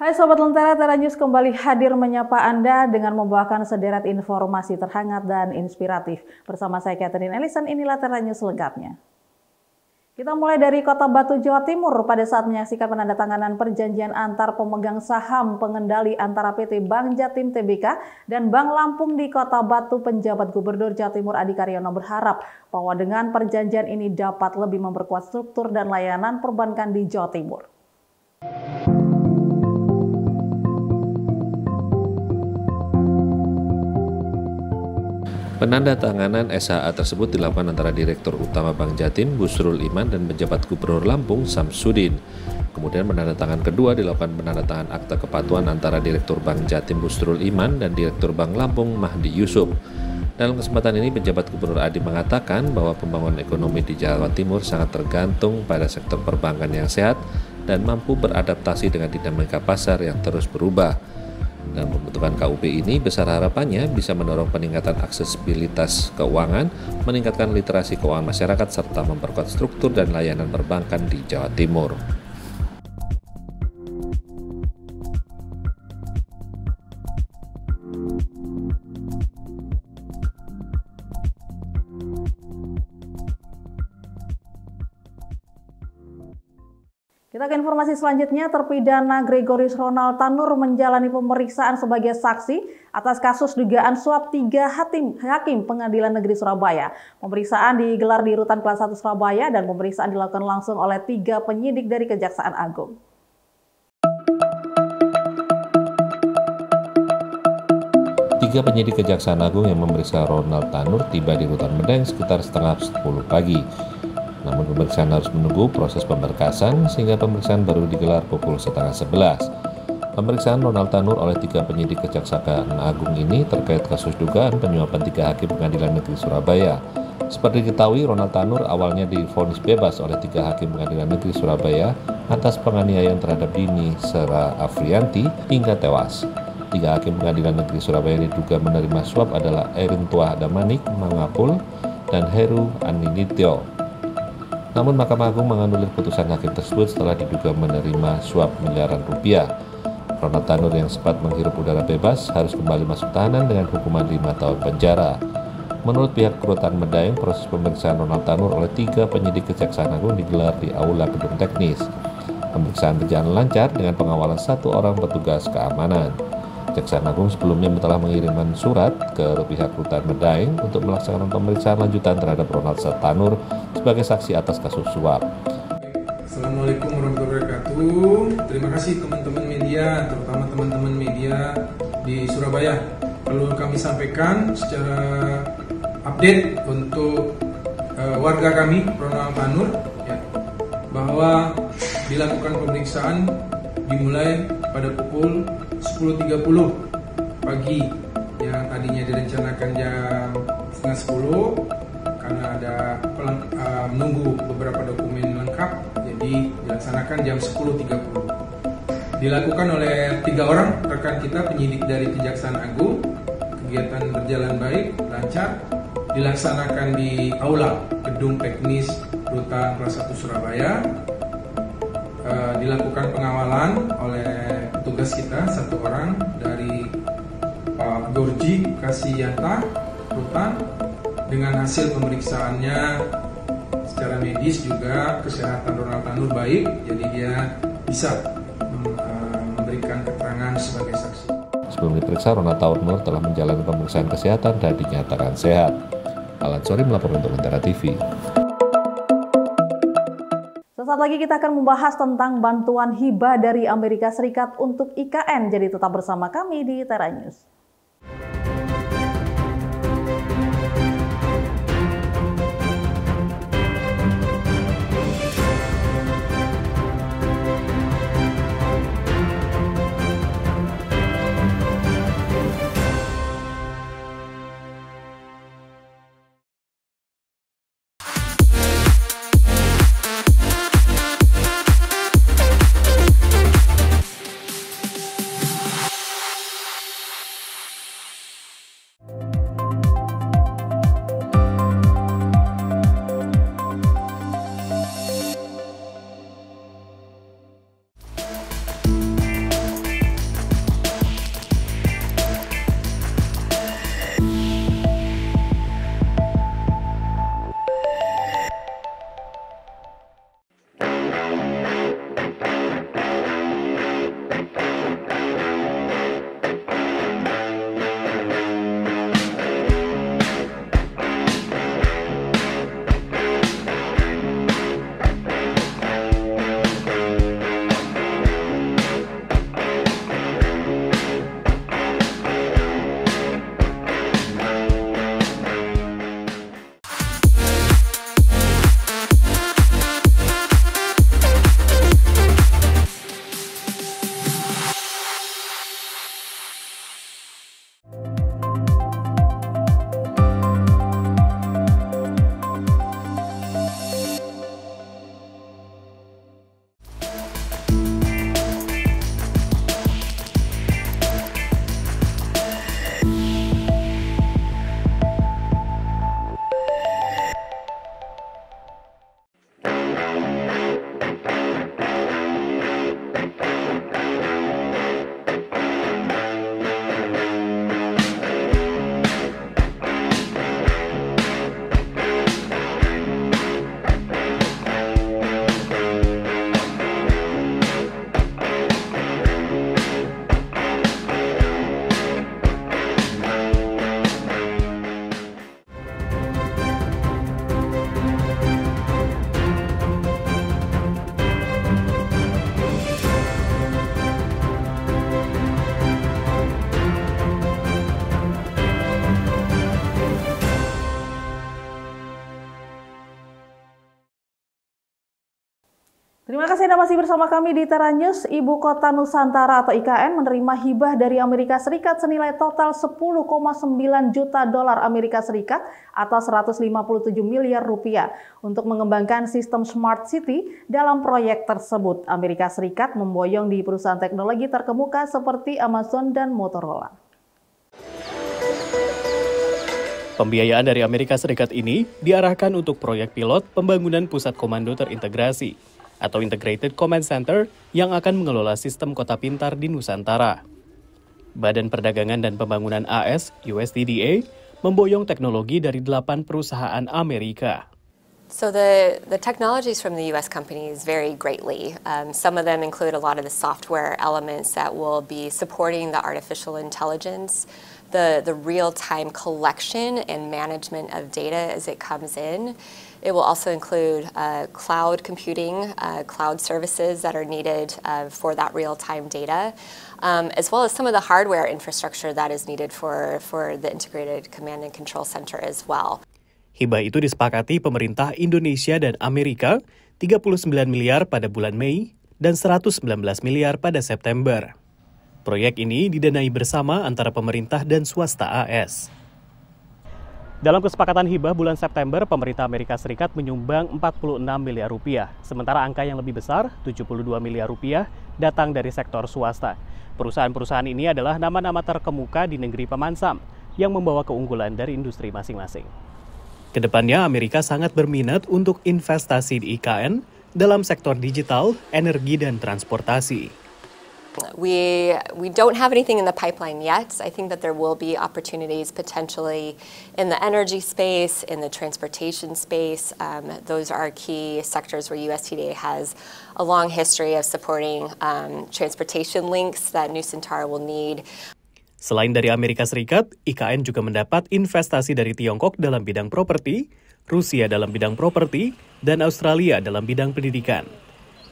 Hai Sobat Lentera, Tera News kembali hadir menyapa Anda dengan membawakan sederet informasi terhangat dan inspiratif. Bersama saya Catherine Ellison, inilah Tera News selengkapnya. Kita mulai dari Kota Batu, Jawa Timur pada saat menyaksikan penandatanganan perjanjian antar pemegang saham pengendali antara PT Bank Jatim Tbk dan Bank Lampung di Kota Batu. Penjabat Gubernur Jawa Timur Adi Karyono berharap bahwa dengan perjanjian ini dapat lebih memperkuat struktur dan layanan perbankan di Jawa Timur. Penandatanganan SHA tersebut dilakukan antara Direktur Utama Bank Jatim, Busrul Iman, dan Penjabat Gubernur Lampung, Samsudin. Kemudian penandatangan kedua dilakukan penandatangan akta kepatuhan antara Direktur Bank Jatim, Busrul Iman, dan Direktur Bank Lampung, Mahdi Yusuf. Dalam kesempatan ini, Penjabat Gubernur Adi mengatakan bahwa pembangunan ekonomi di Jawa Timur sangat tergantung pada sektor perbankan yang sehat dan mampu beradaptasi dengan dinamika pasar yang terus berubah. Dan pembentukan KUP ini besar harapannya bisa mendorong peningkatan aksesibilitas keuangan, meningkatkan literasi keuangan masyarakat, serta memperkuat struktur dan layanan perbankan di Jawa Timur. Kita ke informasi selanjutnya, terpidana Gregorius Ronald Tanur menjalani pemeriksaan sebagai saksi atas kasus dugaan suap 3 hakim Pengadilan Negeri Surabaya. Pemeriksaan digelar di Rutan Kelas 1 Surabaya dan pemeriksaan dilakukan langsung oleh 3 penyidik dari Kejaksaan Agung. Tiga penyidik Kejaksaan Agung yang memeriksa Ronald Tanur tiba di Rutan Medaeng sekitar setengah 10 pagi. Namun pemeriksaan harus menunggu proses pemberkasan sehingga pemeriksaan baru digelar pukul setengah 11. Pemeriksaan Ronald Tanur oleh 3 penyidik Kejaksaan Agung ini terkait kasus dugaan penyuapan 3 hakim Pengadilan Negeri Surabaya. Seperti diketahui, Ronald Tanur awalnya divonis bebas oleh 3 hakim Pengadilan Negeri Surabaya atas penganiayaan terhadap Dini Sera Afrianti hingga tewas. 3 hakim Pengadilan Negeri Surabaya diduga menerima suap adalah Erin Tuah Damanik Mangapul dan Heru Aninityo. Namun Mahkamah Agung menganulir putusan hakim tersebut setelah diduga menerima suap miliaran rupiah. Ronald Tanur yang sempat menghirup udara bebas harus kembali masuk tahanan dengan hukuman 5 tahun penjara. Menurut pihak Rutan Medaeng, proses pemeriksaan Ronald Tanur oleh 3 penyidik Kejaksaan Agung digelar di Aula Gedung Teknis. Pemeriksaan berjalan lancar dengan pengawalan 1 orang petugas keamanan. Kejaksaan Agung sebelumnya telah mengirimkan surat ke pihak Rutan Medaeng untuk melaksanakan pemeriksaan lanjutan terhadap Ronald Tanur sebagai saksi atas kasus suap. Assalamualaikum warahmatullahi wabarakatuh. Terima kasih teman-teman media, terutama teman-teman media di Surabaya. Perlu kami sampaikan secara update untuk warga kami, Ronald Tanur, ya, bahwa dilakukan pemeriksaan dimulai pada pukul 10.30 pagi yang tadinya direncanakan jam setengah 10 karena ada menunggu beberapa dokumen lengkap, jadi dilaksanakan jam 10.30. Dilakukan oleh 3 orang rekan kita penyidik dari Kejaksaan Agung. Kegiatan berjalan baik, lancar, dilaksanakan di Aula Gedung Teknis Rutan Kelas 1 Surabaya. Dilakukan pengawalan oleh petugas kita 1 orang dari Pak Gorji Kasiyata Rutan. Dengan hasil pemeriksaannya secara medis juga kesehatan Ronald Tanur baik, jadi dia bisa memberikan keterangan sebagai saksi. Sebelum diperiksa, Ronald Tanur telah menjalani pemeriksaan kesehatan dan dinyatakan sehat. Alan Sori melaporkan untuk Lentera TV. Sesaat lagi kita akan membahas tentang bantuan hibah dari Amerika Serikat untuk IKN. Jadi tetap bersama kami di Tera News. Terima kasih Anda masih bersama kami di Tera News. Ibu Kota Nusantara atau IKN menerima hibah dari Amerika Serikat senilai total 10,9 juta dolar Amerika Serikat atau 157 miliar rupiah untuk mengembangkan sistem Smart City. Dalam proyek tersebut, Amerika Serikat memboyong di perusahaan teknologi terkemuka seperti Amazon dan Motorola. Pembiayaan dari Amerika Serikat ini diarahkan untuk proyek pilot pembangunan pusat komando terintegrasi atau Integrated Command Center yang akan mengelola sistem kota pintar di Nusantara. Badan Perdagangan dan Pembangunan AS, USTDA, memboyong teknologi dari 8 perusahaan Amerika. So the technologies from the U.S. companies vary greatly. Some of them include a lot of the software elements that will be supporting the artificial intelligence, the real-time collection and management of data as it comes in. It will also include cloud computing, cloud services that are needed for that real-time data, as well as some of the hardware infrastructure that is needed for the integrated command and control center as well. Hibah itu disepakati pemerintah Indonesia dan Amerika 39 miliar pada bulan Mei dan 119 miliar pada September. Proyek ini didanai bersama antara pemerintah dan swasta AS. Dalam kesepakatan hibah bulan September, pemerintah Amerika Serikat menyumbang 46 miliar rupiah, sementara angka yang lebih besar, 72 miliar rupiah, datang dari sektor swasta. Perusahaan-perusahaan ini adalah nama-nama terkemuka di negeri pemansam yang membawa keunggulan dari industri masing-masing. Kedepannya, Amerika sangat berminat untuk investasi di IKN dalam sektor digital, energi, dan transportasi. We don't have anything in the pipeline yet. I think that there will be opportunities potentially in the energy space, in the transportation space. Those are key sectors where USTDA has a long history of supporting transportation links that Nusantara will need. Selain dari Amerika Serikat, IKN juga mendapat investasi dari Tiongkok dalam bidang properti, Rusia dalam bidang properti, dan Australia dalam bidang pendidikan.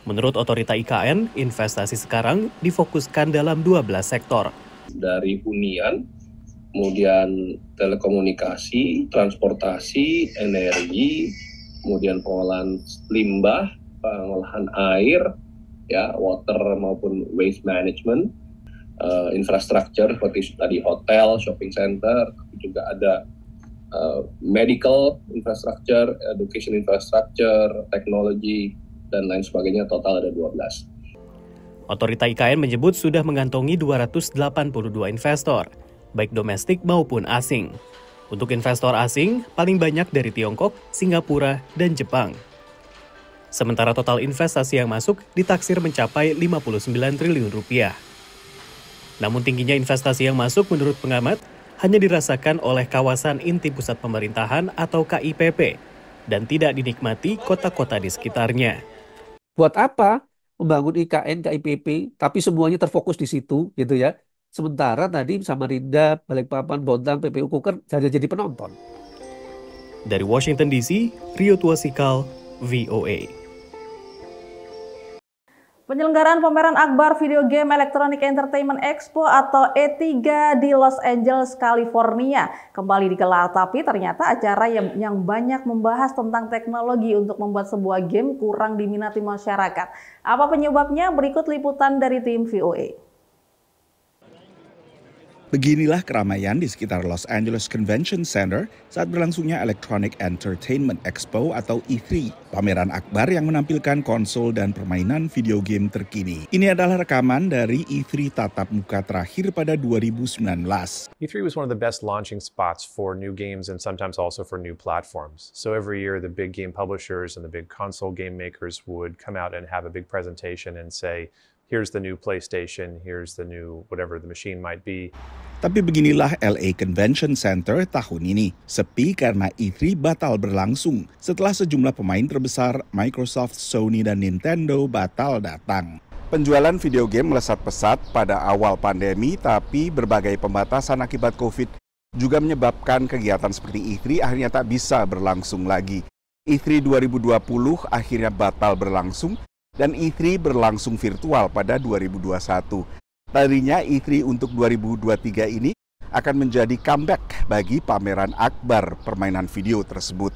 Menurut otorita IKN, investasi sekarang difokuskan dalam 12 sektor. Dari hunian, kemudian telekomunikasi, transportasi, energi, kemudian pengolahan limbah, pengolahan air, ya, water maupun waste management, infrastruktur seperti tadi hotel, shopping center, tapi juga ada medical infrastructure, education infrastructure, teknologi, dan lain sebagainya, total ada 12. Otorita IKN menyebut sudah mengantongi 282 investor, baik domestik maupun asing. Untuk investor asing, paling banyak dari Tiongkok, Singapura, dan Jepang. Sementara total investasi yang masuk ditaksir mencapai 59 triliun rupiah. Namun tingginya investasi yang masuk menurut pengamat hanya dirasakan oleh kawasan inti pusat pemerintahan atau KIPP dan tidak dinikmati kota-kota di sekitarnya. Buat apa membangun IKN, KIPP, tapi semuanya terfokus di situ, gitu ya. Sementara tadi Samarinda, Balikpapan, Bontang, PPU Kuker jadi penonton. Dari Washington DC, Rio Tuasikal, VOA. Penyelenggaraan pameran akbar Video Game Electronic Entertainment Expo atau E3 di Los Angeles, California kembali digelar, tapi ternyata acara yang banyak membahas tentang teknologi untuk membuat sebuah game kurang diminati masyarakat. Apa penyebabnya? Berikut liputan dari tim VOA. Beginilah keramaian di sekitar Los Angeles Convention Center saat berlangsungnya Electronic Entertainment Expo atau E3, pameran akbar yang menampilkan konsol dan permainan video game terkini. Ini adalah rekaman dari E3 tatap muka terakhir pada 2019. E3 was one of the best launching spots for new games and sometimes also for new platforms. So every year the big game publishers and the big console game makers would come out and have a big presentation and say, here's the new PlayStation, here's the new whatever the machine might be. Tapi beginilah LA Convention Center tahun ini. Sepi karena E3 batal berlangsung setelah sejumlah pemain terbesar Microsoft, Sony, dan Nintendo batal datang. Penjualan video game melesat pesat pada awal pandemi, tapi berbagai pembatasan akibat COVID juga menyebabkan kegiatan seperti E3 akhirnya tak bisa berlangsung lagi. E3 2020 akhirnya batal berlangsung dan E3 berlangsung virtual pada 2021. Tadinya E3 untuk 2023 ini akan menjadi comeback bagi pameran akbar permainan video tersebut.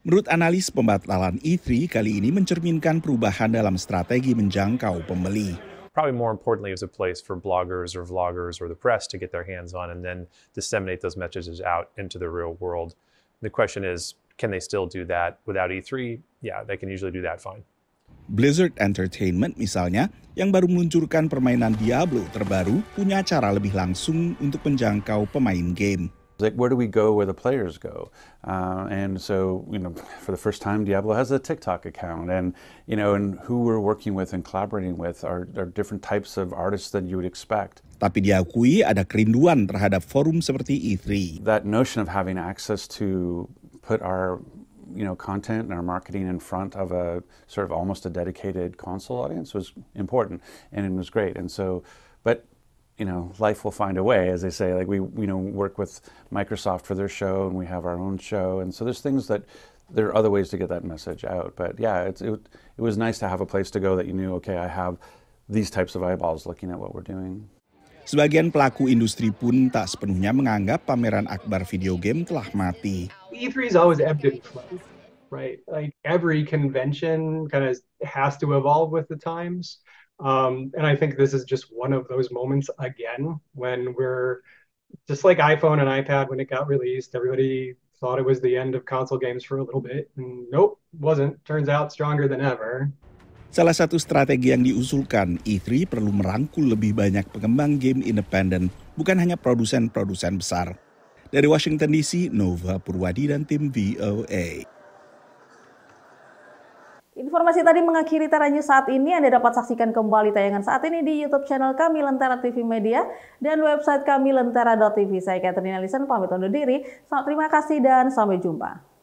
Menurut analis, pembatalan E3 kali ini mencerminkan perubahan dalam strategi menjangkau pembeli. Probably more importantly, is a place for bloggers or vloggers or the press to get their hands on and then disseminate those messages out into the real world. The question is, can they still do that without E3? Yeah, they can usually do that fine. Blizzard Entertainment misalnya, yang baru meluncurkan permainan Diablo terbaru, punya cara lebih langsung untuk menjangkau pemain game. Like, where do we go where the players go? And so, for the first time, Diablo has a TikTok account, and and who we're working with and collaborating with are different types of artists than you would expect. Tapi diakui ada kerinduan terhadap forum seperti E3. That notion of having access to put our content and our marketing in front of a sort of almost a dedicated console audience was important, and it was great. And so, but life will find a way, as they say. Like we work with Microsoft for their show, and we have our own show, and so there's things that there are other ways to get that message out. But yeah, it was nice to have a place to go that you knew, okay, I have these types of eyeballs looking at what we're doing. Sebagian pelaku industri pun tak sepenuhnya menganggap pameran akbar video game telah mati. E3 is always ebbed and flowed, right? Like every convention kind of has to evolve with the times. And I think this is just one of those moments again when we're just like iPhone and iPad when it got released, everybody thought it was the end of console games for a little bit. And nope, wasn't. Turns out stronger than ever. Salah satu strategi yang diusulkan, E3 perlu merangkul lebih banyak pengembang game independen, bukan hanya produsen-produsen besar. Dari Washington DC, Nova Purwadi dan tim VOA. Informasi tadi mengakhiri Tera News saat ini. Anda dapat saksikan kembali tayangan saat ini di YouTube channel kami Lentera TV Media dan website kami lentera.tv. Saya Catherine Ellison pamit undur diri. Terima kasih dan sampai jumpa.